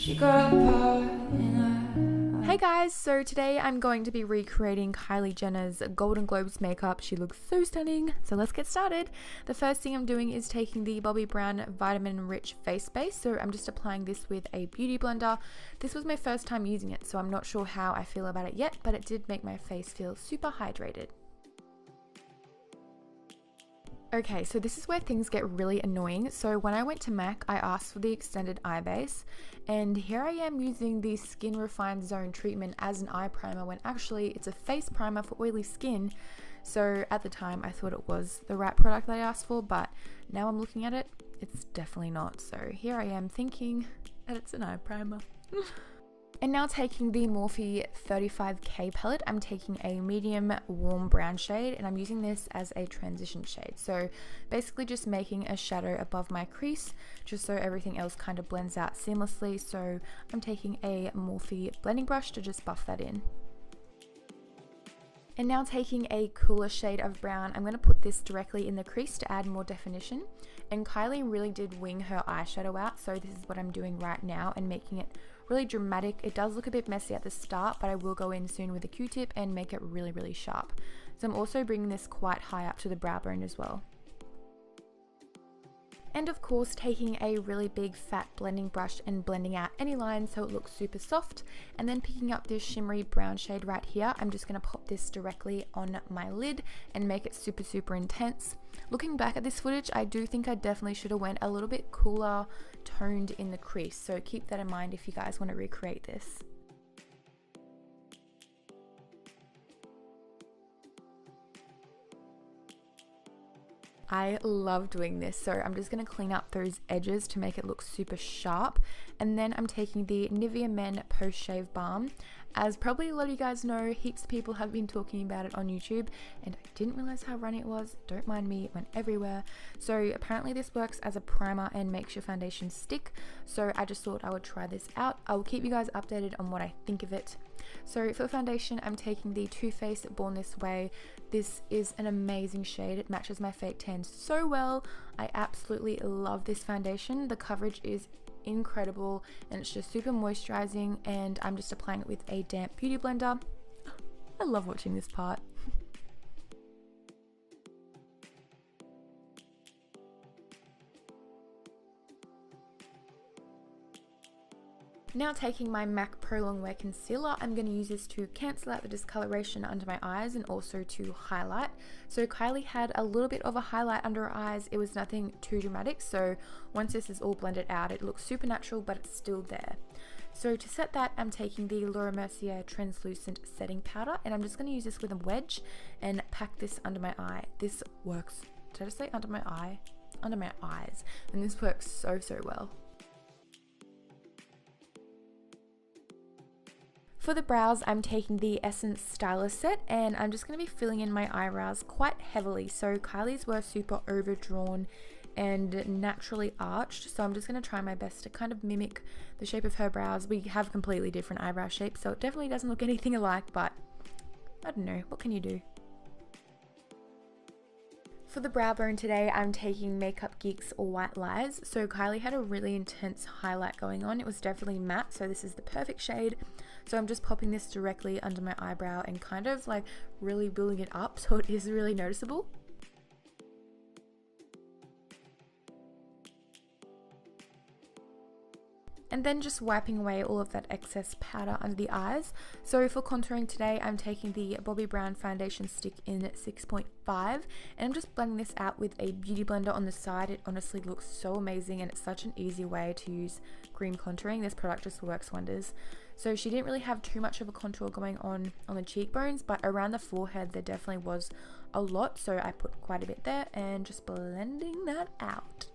Hey guys, so today I'm going to be recreating Kylie Jenner's Golden Globes makeup. She looks so stunning, so let's get started. The first thing I'm doing is taking the Bobbi Brown Vitamin Rich Face Base, so I'm just applying this with a beauty blender. This was my first time using it, so I'm not sure how I feel about it yet, but it did make my face feel super hydrated. Okay, so this is where things get really annoying. So when I went to MAC, I asked for the extended eye base, and here I am using the Skin Refined Zone treatment as an eye primer when actually it's a face primer for oily skin. So at the time I thought it was the right product that I asked for, but now I'm looking at it, it's definitely not. So here I am thinking that it's an eye primer. And now taking the Morphe 35K palette, I'm taking a medium warm brown shade and I'm using this as a transition shade. So basically just making a shadow above my crease just so everything else kind of blends out seamlessly. So I'm taking a Morphe blending brush to just buff that in. And now taking a cooler shade of brown, I'm going to put this directly in the crease to add more definition. And Kylie really did wing her eyeshadow out, so this is what I'm doing right now and making it really dramatic. It does look a bit messy at the start, but I will go in soon with a Q-tip and make it really, really sharp. So I'm also bringing this quite high up to the brow bone as well. And of course taking a really big fat blending brush and blending out any lines so it looks super soft, and then picking up this shimmery brown shade right here, I'm just going to pop this directly on my lid and make it super, super intense. Looking back at this footage, I do think I definitely should have went a little bit cooler toned in the crease, so keep that in mind if you guys want to recreate this. I love doing this, so I'm just going to clean up those edges to make it look super sharp. And then I'm taking the Nivea Men Post Shave Balm. As probably a lot of you guys know, heaps of people have been talking about it on YouTube, and I didn't realize how runny it was. Don't mind me, it went everywhere. So apparently this works as a primer and makes your foundation stick, so I just thought I would try this out. I'll keep you guys updated on what I think of it. So for foundation, I'm taking the Too Faced Born This Way. This is an amazing shade. It matches my fake tan so well. I absolutely love this foundation. The coverage is incredible and it's just super moisturizing, and I'm just applying it with a damp beauty blender. I love watching this part. Now taking my MAC Pro Longwear Concealer, I'm going to use this to cancel out the discoloration under my eyes and also to highlight. So Kylie had a little bit of a highlight under her eyes. It was nothing too dramatic, so once this is all blended out, it looks super natural, but it's still there. So to set that, I'm taking the Laura Mercier Translucent Setting Powder, and I'm just going to use this with a wedge and pack this under my eye. This works, did I just say under my eye? Under my eyes. And this works so, so well. For the brows, I'm taking the Essence Stylist set, and I'm just going to be filling in my eyebrows quite heavily. So Kylie's were super overdrawn and naturally arched, so I'm just going to try my best to kind of mimic the shape of her brows. We have completely different eyebrow shapes, so it definitely doesn't look anything alike, but I don't know, what can you do? For the brow bone today, I'm taking Makeup Geek's White Lies. So Kylie had a really intense highlight going on. It was definitely matte, so this is the perfect shade. So I'm just popping this directly under my eyebrow and kind of like really building it up so it is really noticeable. And then just wiping away all of that excess powder under the eyes. So for contouring today, I'm taking the Bobbi Brown foundation stick in 6.5, and I'm just blending this out with a beauty blender on the side. It honestly looks so amazing, and it's such an easy way to use cream contouring. This product just works wonders. So she didn't really have too much of a contour going on the cheekbones, but around the forehead there definitely was a lot, so I put quite a bit there and just blending that out.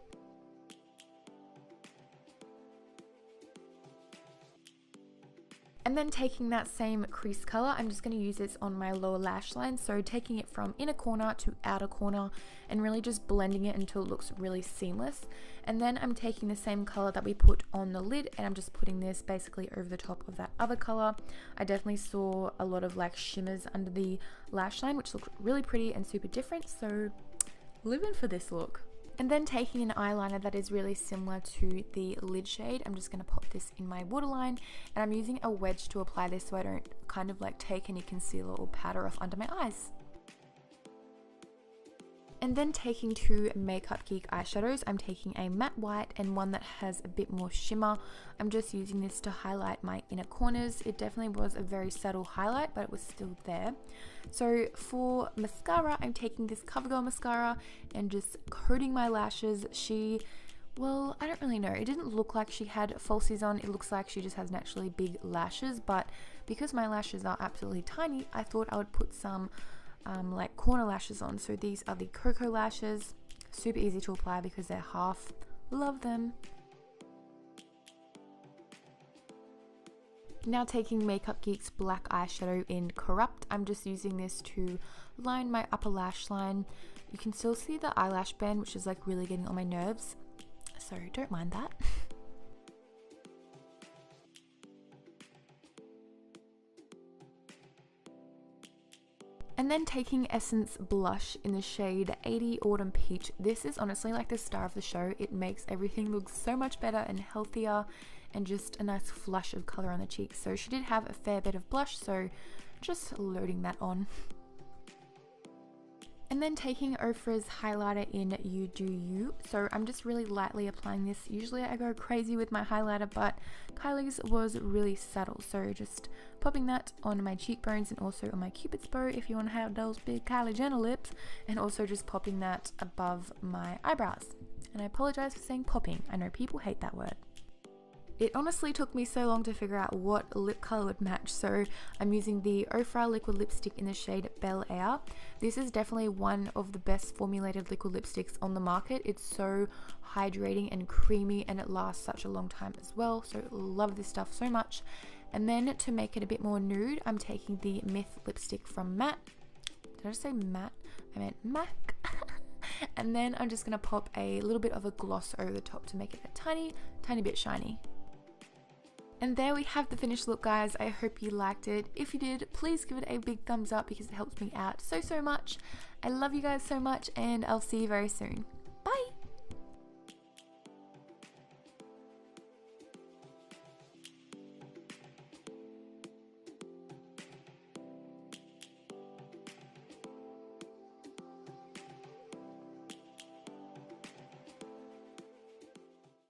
And then taking that same crease color, I'm just going to use this on my lower lash line. So taking it from inner corner to outer corner and really just blending it until it looks really seamless. And then I'm taking the same color that we put on the lid and I'm just putting this basically over the top of that other color. I definitely saw a lot of like shimmers under the lash line, which looked really pretty and super different. So living for this look. And then taking an eyeliner that is really similar to the lid shade, I'm just going to pop this in my waterline, and I'm using a wedge to apply this so I don't kind of like take any concealer or powder off under my eyes. And then taking two Makeup Geek eyeshadows, I'm taking a matte white and one that has a bit more shimmer. I'm just using this to highlight my inner corners. It definitely was a very subtle highlight, but it was still there. So for mascara, I'm taking this CoverGirl mascara and just coating my lashes. Well, I don't really know. It didn't look like she had falsies on. It looks like she just has naturally big lashes, but because my lashes are absolutely tiny, I thought I would put some like corner lashes on. So these are the Cocoa lashes, super easy to apply because they're half. Love them. Now taking Makeup Geek's black eyeshadow in Corrupt, I'm just using this to line my upper lash line. You can still see the eyelash band, which is like really getting on my nerves, so don't mind that. And then taking Essence blush in the shade 80 Autumn Peach. This is honestly like the star of the show. It makes everything look so much better and healthier, and just a nice flush of color on the cheeks. So she did have a fair bit of blush, so just loading that on. And then taking Ofra's highlighter in You Do You. So I'm just really lightly applying this. Usually I go crazy with my highlighter, but Kylie's was really subtle. So just popping that on my cheekbones and also on my Cupid's bow if you want to have those big Kylie Jenner lips. And also just popping that above my eyebrows. And I apologize for saying popping. I know people hate that word. It honestly took me so long to figure out what lip color would match, so I'm using the Ofra liquid lipstick in the shade Bel Air. This is definitely one of the best formulated liquid lipsticks on the market. It's so hydrating and creamy, and it lasts such a long time as well, so love this stuff so much. And then to make it a bit more nude, I'm taking the Myth lipstick from MAC. Did I just say matte? I meant MAC. And then I'm just going to pop a little bit of a gloss over the top to make it a tiny bit shiny. And there we have the finished look, guys. I hope you liked it. If you did, please give it a big thumbs up because it helps me out so much. I love you guys so much, and I'll see you very soon.